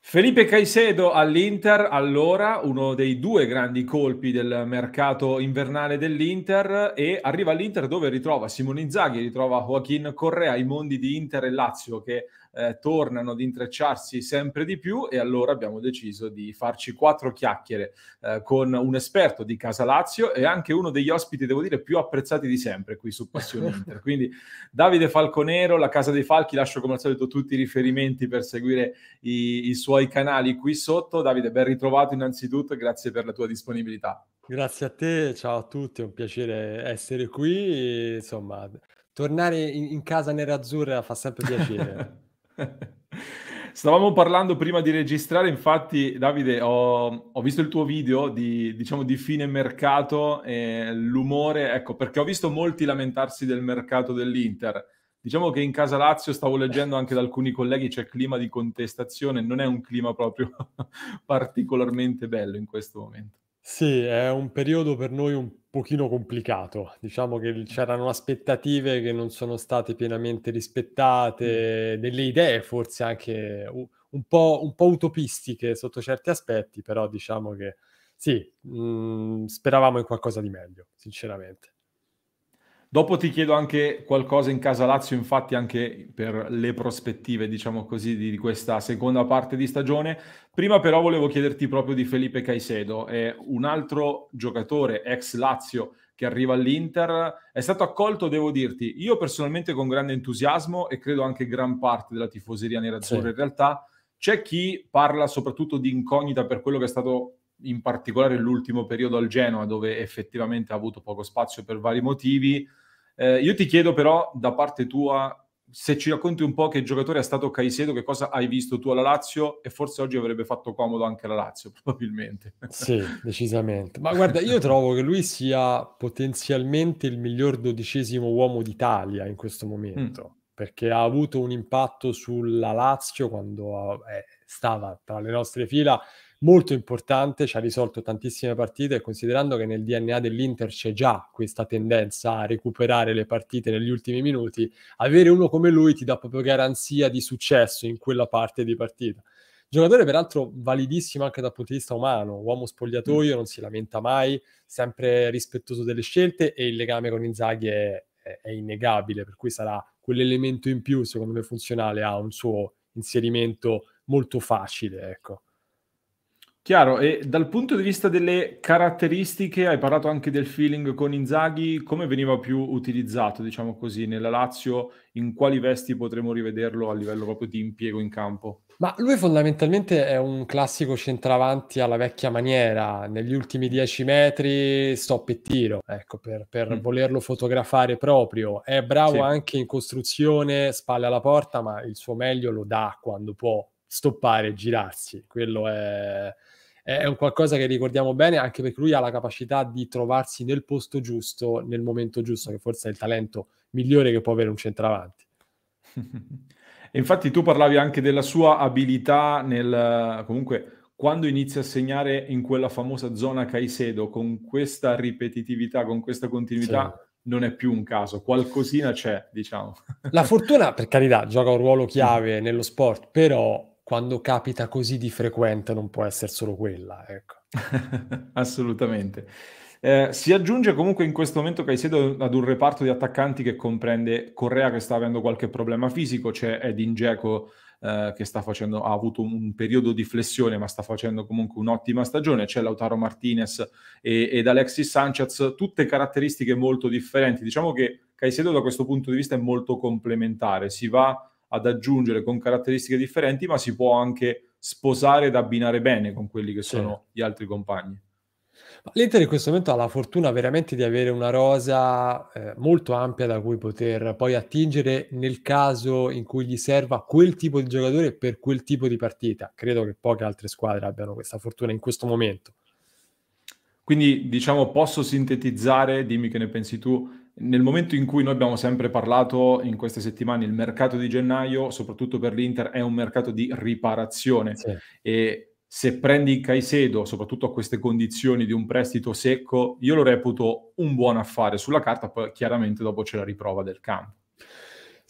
Felipe Caicedo all'Inter, allora uno dei due grandi colpi del mercato invernale dell'Inter, e arriva all'Inter dove ritrova Simone Inzaghi, ritrova Joaquín Correa, i mondi di Inter e Lazio che tornano ad intrecciarsi sempre di più, e allora abbiamo deciso di farci quattro chiacchiere con un esperto di Casa Lazio e anche uno degli ospiti, devo dire, più apprezzati di sempre qui su Passione Inter. Quindi Davide Falconero, la Casa dei Falchi. Lascio come al solito tutti i riferimenti per seguire i suoi canali qui sotto. Davide, ben ritrovato innanzitutto e grazie per la tua disponibilità. Grazie a te, ciao a tutti, è un piacere essere qui, insomma, tornare in casa nerazzurra fa sempre piacere. Stavamo parlando prima di registrare, infatti, Davide, ho visto il tuo video di, diciamo, di fine mercato e l'umore, ecco, perché ho visto molti lamentarsi del mercato dell'Inter. Diciamo che in Casa Lazio, stavo leggendo anche da alcuni colleghi, c'è clima di contestazione, non è un clima proprio particolarmente bello in questo momento. Sì, è un periodo per noi un pochino complicato. Diciamo che c'erano aspettative che non sono state pienamente Mh. rispettate, delle idee forse anche un po' utopistiche sotto certi aspetti, però diciamo che sì, speravamo in qualcosa di meglio, sinceramente. Dopo ti chiedo anche qualcosa in Casa Lazio, infatti, anche per le prospettive, diciamo così, di questa seconda parte di stagione. Prima però volevo chiederti proprio di Felipe Caicedo, è un altro giocatore ex Lazio che arriva all'Inter. È stato accolto, devo dirti, io personalmente con grande entusiasmo, e credo anche gran parte della tifoseria Sì. nerazzurra in realtà. C'è chi parla soprattutto di incognita per quello che è stato in particolare l'ultimo periodo al Genoa, dove effettivamente ha avuto poco spazio per vari motivi. Io ti chiedo però, da parte tua, se ci racconti un po' che giocatore è stato Caicedo, che cosa hai visto tu alla Lazio, e forse oggi avrebbe fatto comodo anche alla Lazio, probabilmente. Sì, decisamente. Ma guarda, io trovo che lui sia potenzialmente il miglior 12° uomo d'Italia in questo Mh. momento, perché ha avuto un impatto sulla Lazio quando, stava tra le nostre fila molto importante, ci ha risolto tantissime partite e considerando che nel DNA dell'Inter c'è già questa tendenza a recuperare le partite negli ultimi minuti, avere uno come lui ti dà proprio garanzia di successo in quella parte di partita. Giocatore peraltro validissimo anche dal punto di vista umano, uomo Mh. spogliatoio, non si lamenta mai, sempre rispettoso delle scelte e il legame con Inzaghi è innegabile, per cui sarà quell'elemento in più, secondo me funzionale a un suo inserimento molto facile, ecco. Chiaro, e dal punto di vista delle caratteristiche, hai parlato anche del feeling con Inzaghi, come veniva più utilizzato, diciamo così, nella Lazio? In quali vesti potremo rivederlo a livello proprio di impiego in campo? Ma lui fondamentalmente è un classico centravanti alla vecchia maniera, negli ultimi 10 metri stop e tiro, ecco, per Mh. volerlo fotografare proprio. È bravo Sì. anche in costruzione, spalle alla porta, ma il suo meglio lo dà quando può stoppare e girarsi. Quello è un qualcosa che ricordiamo bene, anche perché lui ha la capacità di trovarsi nel posto giusto, nel momento giusto, che forse è il talento migliore che può avere un centravanti. E infatti tu parlavi anche della sua abilità nel, comunque, quando inizia a segnare in quella famosa zona Caicedo, con questa ripetitività, con questa Sì. continuità, non è più un caso, qualcosina c'è, diciamo. La fortuna, per carità, gioca un ruolo Mh. chiave nello sport, però quando capita così di frequente non può esser solo quella, ecco. Assolutamente. Si aggiunge comunque in questo momento Caicedo ad un reparto di attaccanti che comprende Correa, che sta avendo qualche problema fisico, c'è Edin Dzeko, che ha avuto un periodo di flessione, ma sta facendo comunque un'ottima stagione, c'è Lautaro Martinez ed Alexis Sanchez, tutte caratteristiche molto differenti. Diciamo che Caicedo da questo punto di vista è molto complementare, si va ad aggiungere con caratteristiche differenti, ma si può anche sposare ed abbinare bene con quelli che Sì. sono gli altri compagni. Ma l'Inter in questo momento ha la fortuna veramente di avere una rosa, molto ampia da cui poter poi attingere nel caso in cui gli serva quel tipo di giocatore per quel tipo di partita. Credo che poche altre squadre abbiano questa fortuna in questo momento. Quindi, diciamo, posso sintetizzare, dimmi che ne pensi tu, nel momento in cui noi abbiamo sempre parlato in queste settimane, il mercato di gennaio, soprattutto per l'Inter, è un mercato di riparazione, Sì. e se prendi Caicedo, soprattutto a queste condizioni di un prestito secco, io lo reputo un buon affare sulla carta, poi chiaramente dopo c'è la riprova del campo.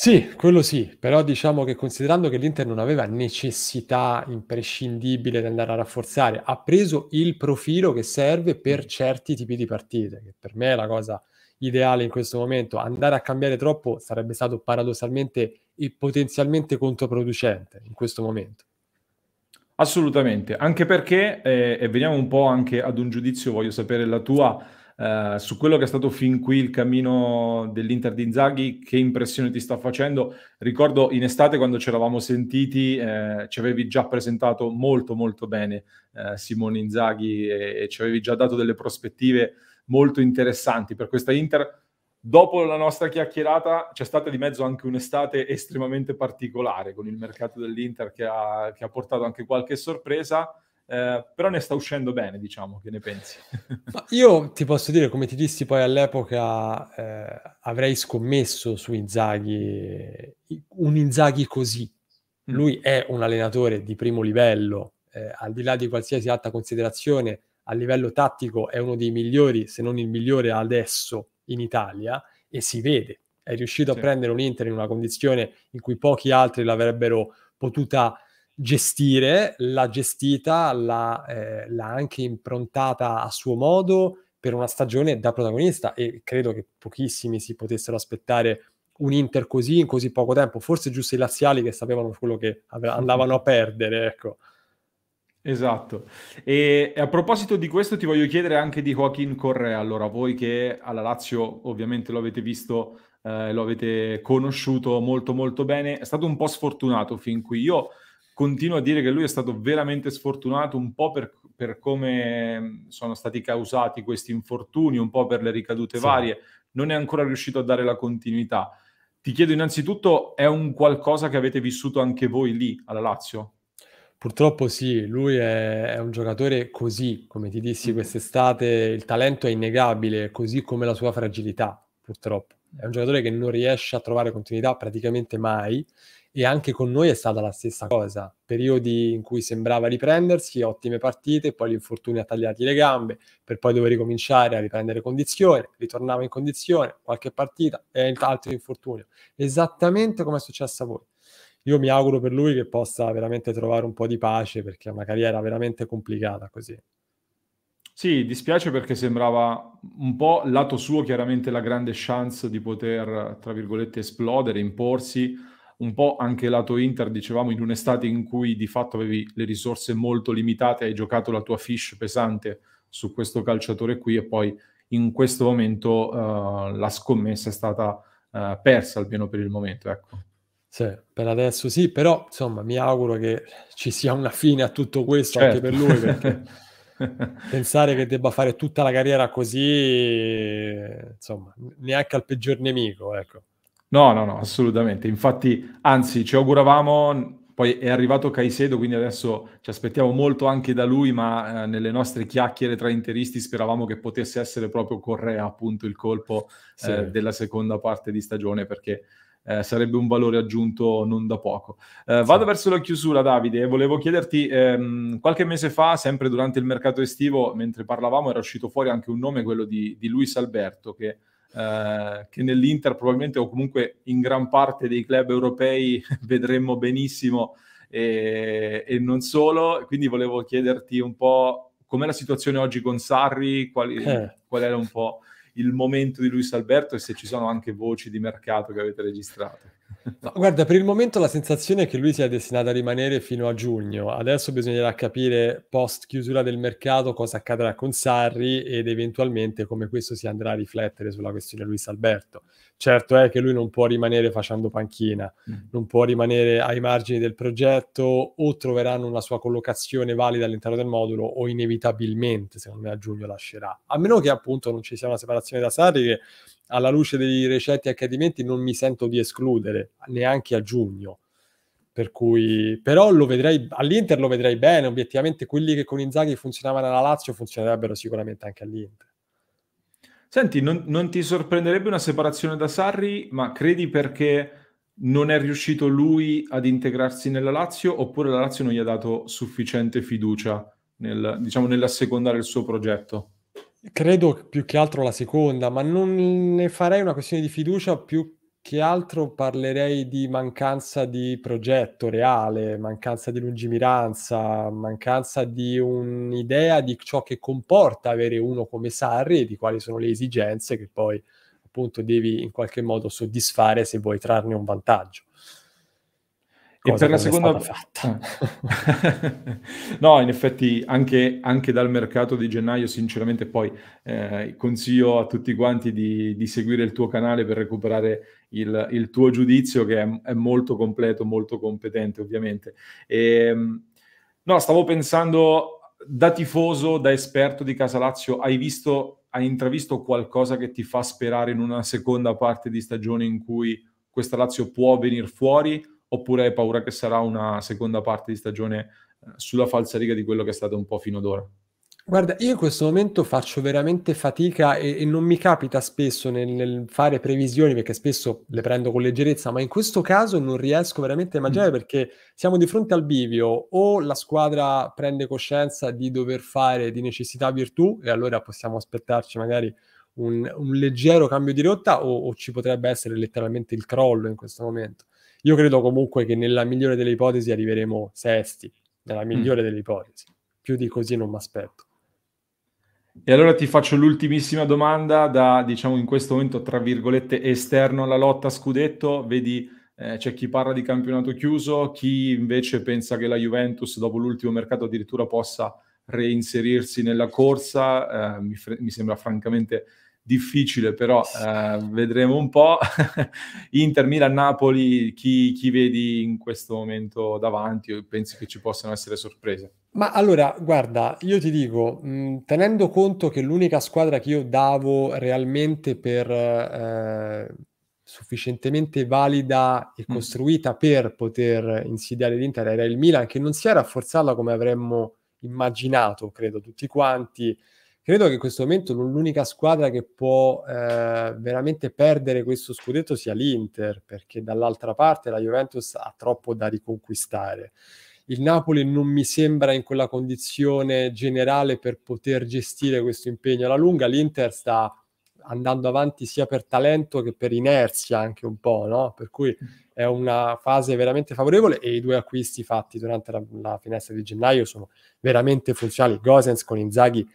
Sì, quello sì, però diciamo che considerando che l'Inter non aveva necessità imprescindibile di andare a rafforzare, ha preso il profilo che serve per Mm. certi tipi di partite, che per me è la cosa ideale in questo momento. Andare a cambiare troppo sarebbe stato paradossalmente e potenzialmente controproducente in questo momento. Assolutamente, anche perché, e veniamo un po' anche ad un giudizio, voglio sapere la tua, su quello che è stato fin qui il cammino dell'Inter di Inzaghi, che impressione ti sta facendo? Ricordo in estate quando ci eravamo sentiti, ci avevi già presentato molto molto bene Simone Inzaghi e ci avevi già dato delle prospettive molto interessanti per questa Inter. Dopo la nostra chiacchierata c'è stata di mezzo anche un'estate estremamente particolare con il mercato dell'Inter che ha portato anche qualche sorpresa, però ne sta uscendo bene, diciamo. Che ne pensi? Ma io ti posso dire, come ti dissi poi all'epoca, avrei scommesso su Inzaghi, un Inzaghi così. Mm, Lui è un allenatore di primo livello, al di là di qualsiasi alta considerazione, a livello tattico è uno dei migliori, se non il migliore adesso in Italia, e si vede. È riuscito a sì. prendere un Inter in una condizione in cui pochi altri l'avrebbero potuta gestire, l'ha gestita, l'ha anche improntata a suo modo per una stagione da protagonista, e credo che pochissimi si potessero aspettare un Inter così in così poco tempo, forse giusto i laziali che sapevano quello che andavano a perdere, ecco. Esatto. E a proposito di questo ti voglio chiedere anche di Joaquin Correa. Allora, voi che alla Lazio ovviamente lo avete visto, lo avete conosciuto molto molto bene, è stato un po' sfortunato fin qui. Io continuo a dire che lui è stato veramente sfortunato un po' per come sono stati causati questi infortuni, un po' per le ricadute Sì. varie. Non è ancora riuscito a dare la continuità. Ti chiedo innanzitutto, è un qualcosa che avete vissuto anche voi lì alla Lazio? Purtroppo sì, lui è un giocatore così, come ti dissi Mm. quest'estate, il talento è innegabile, così come la sua fragilità, purtroppo. È un giocatore che non riesce a trovare continuità praticamente mai, e anche con noi è stata la stessa cosa. Periodi in cui sembrava riprendersi, ottime partite, poi gli infortuni ha tagliati le gambe, per poi dover ricominciare a riprendere condizione, ritornava in condizione, qualche partita e altro infortunio. Esattamente come è successo a voi. Io mi auguro per lui che possa veramente trovare un po' di pace, perché è una carriera veramente complicata così. Sì, dispiace perché sembrava un po' lato suo chiaramente la grande chance di poter, tra virgolette, "esplodere", imporsi, un po' anche lato Inter, dicevamo in un'estate in cui di fatto avevi le risorse molto limitate, hai giocato la tua fiche pesante su questo calciatore qui e poi in questo momento, la scommessa è stata, persa almeno per il momento, ecco. Sì, per adesso sì, però insomma mi auguro che ci sia una fine a tutto questo anche Certo. per lui, perché pensare che debba fare tutta la carriera così, insomma, neanche al peggior nemico, ecco. No, no, no, assolutamente. Infatti, anzi, ci auguravamo, poi è arrivato Caicedo, quindi adesso ci aspettiamo molto anche da lui, ma nelle nostre chiacchiere tra interisti speravamo che potesse essere proprio Correa, appunto, il colpo Sì, della seconda parte di stagione, perché sarebbe un valore aggiunto non da poco. sì. Vado verso la chiusura, Davide, e volevo chiederti, qualche mese fa, sempre durante il mercato estivo, mentre parlavamo, era uscito fuori anche un nome, quello di Luis Alberto, che nell'Inter probabilmente o comunque in gran parte dei club europei vedremmo benissimo e non solo. Quindi volevo chiederti un po' com'è la situazione oggi con Sarri, Eh. qual era un po' il momento di Luis Alberto e se ci sono anche voci di mercato che avete registrato. Ma guarda, per il momento la sensazione è che lui sia destinato a rimanere fino a giugno. Adesso bisognerà capire, post chiusura del mercato, cosa accadrà con Sarri ed eventualmente come questo si andrà a riflettere sulla questione Luis Alberto. Certo è che lui non può rimanere facendo panchina, Mm. non può rimanere ai margini del progetto, o troveranno una sua collocazione valida all'interno del modulo o inevitabilmente, secondo me, a giugno lascerà. A meno che appunto non ci sia una separazione da Sarri, che alla luce dei recenti accadimenti non mi sento di escludere, neanche a giugno. Per cui, però lo vedrei, all'Inter lo vedrei bene, obiettivamente quelli che con Inzaghi funzionavano alla Lazio funzionerebbero sicuramente anche all'Inter. Senti, non ti sorprenderebbe una separazione da Sarri, ma credi perché non è riuscito lui ad integrarsi nella Lazio, oppure la Lazio non gli ha dato sufficiente fiducia nel, diciamo, nell'assecondare il suo progetto? Credo più che altro la seconda, ma non ne farei una questione di fiducia, più che altro parlerei di mancanza di progetto reale, mancanza di lungimiranza, mancanza di un'idea di ciò che comporta avere uno come Sarri e di quali sono le esigenze che poi appunto devi in qualche modo soddisfare se vuoi trarne un vantaggio. E Cosa per che la non è stata seconda... fatta. ah. No, in effetti anche dal mercato di gennaio, sinceramente, poi consiglio a tutti quanti di seguire il tuo canale per recuperare il tuo giudizio, che è molto completo, molto competente, ovviamente. No, stavo pensando, da tifoso, da esperto di Casa Lazio, hai intravisto qualcosa che ti fa sperare in una seconda parte di stagione in cui questa Lazio può venir fuori? Oppure hai paura che sarà una seconda parte di stagione sulla falsariga di quello che è stato un po' fino ad ora? Guarda, io in questo momento faccio veramente fatica e non mi capita spesso nel fare previsioni, perché spesso le prendo con leggerezza, ma in questo caso non riesco veramente a immaginare perché siamo di fronte al bivio: o la squadra prende coscienza di dover fare di necessità virtù e allora possiamo aspettarci magari un leggero cambio di rotta o ci potrebbe essere letteralmente il crollo in questo momento. Io credo comunque che nella migliore delle ipotesi arriveremo sesti, nella Mh. migliore delle ipotesi. Più di così non m'aspetto. E allora ti faccio l'ultimissima domanda da, diciamo, in questo momento, tra virgolette, "esterno alla lotta a scudetto". Vedi, c'è chi parla di campionato chiuso, chi invece pensa che la Juventus, dopo l'ultimo mercato, addirittura possa reinserirsi nella corsa. Mi sembra francamente difficile, però vedremo un po'. Inter, Milan, Napoli, chi vedi in questo momento davanti, o pensi che ci possano essere sorprese? Ma allora, guarda, io ti dico, tenendo conto che l'unica squadra che io davo realmente per, sufficientemente valida e Mh. costruita per poter insidiare l'Inter era il Milan, che non si è rafforzata come avremmo immaginato, credo tutti quanti. Credo che in questo momento l'unica squadra che può, veramente perdere questo scudetto sia l'Inter, perché dall'altra parte la Juventus ha troppo da riconquistare. Il Napoli non mi sembra in quella condizione generale per poter gestire questo impegno alla lunga. L'Inter sta andando avanti sia per talento che per inerzia anche un po', no? Per cui è una fase veramente favorevole e i 2 acquisti fatti durante la finestra di gennaio sono veramente funzionali. Gosens con Inzaghi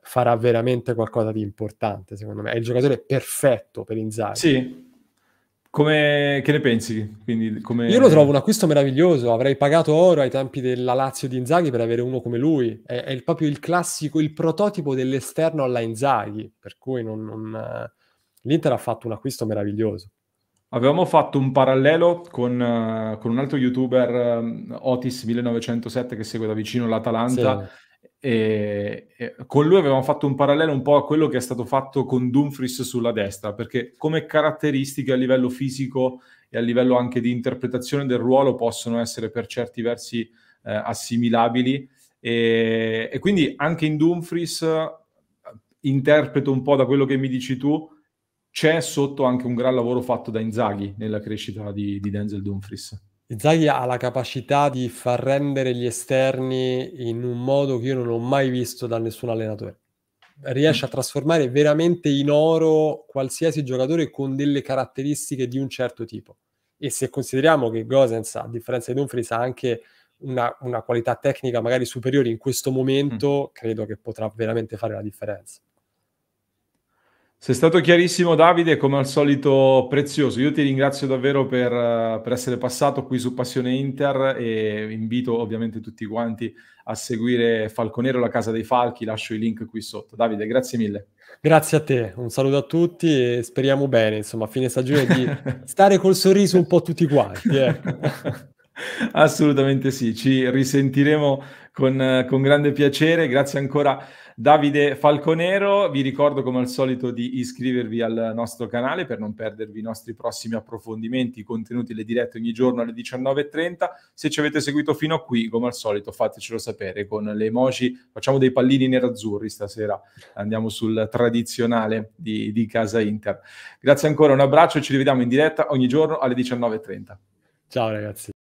farà veramente qualcosa di importante, secondo me. È il giocatore perfetto per Inzaghi. Sì? Che ne pensi? Quindi Io lo trovo come... un acquisto meraviglioso, avrei pagato oro ai tempi della Lazio di Inzaghi per avere uno come lui. È proprio il classico, il prototipo dell'esterno alla Inzaghi, per cui l'Inter ha fatto un acquisto meraviglioso. Avevamo fatto un parallelo con un altro youtuber, Otis1907, che segue da vicino l'Atalanta, Sì. e con lui avevamo fatto un parallelo un po' a quello che è stato fatto con Dumfries sulla destra, perché come caratteristiche a livello fisico e a livello anche di interpretazione del ruolo possono essere per certi versi assimilabili, e quindi anche in Dumfries, interpreto un po' da quello che mi dici tu, c'è sotto anche un gran lavoro fatto da Inzaghi nella crescita di Denzel Dumfries. Inzaghi ha la capacità di far rendere gli esterni in un modo che io non ho mai visto da nessun allenatore. Riesce a Mh. trasformare veramente in oro qualsiasi giocatore con delle caratteristiche di un certo tipo. E se consideriamo che Gosens, a differenza di Dumfries, ha anche una qualità tecnica magari superiore in questo Mh. momento, credo che potrà veramente fare la differenza. Sei stato chiarissimo, Davide, come al solito prezioso. Io ti ringrazio davvero per essere passato qui su Passione Inter, e invito ovviamente tutti quanti a seguire Falconero, la Casa dei Falchi. Lascio i link qui sotto. Davide, grazie mille. Grazie a te, un saluto a tutti e speriamo bene, insomma, a fine stagione di stare col sorriso un po' tutti quanti, ecco. Assolutamente sì, ci risentiremo con grande piacere. Grazie ancora, Davide Falconero. Vi ricordo come al solito di iscrivervi al nostro canale per non perdervi i nostri prossimi approfondimenti, contenuti, le dirette ogni giorno alle 19:30. Se ci avete seguito fino a qui, come al solito, fatecelo sapere con le emoji. Facciamo dei pallini nerazzurri stasera, andiamo sul tradizionale di Casa Inter. Grazie ancora, un abbraccio e ci rivediamo in diretta ogni giorno alle 19:30. Ciao ragazzi.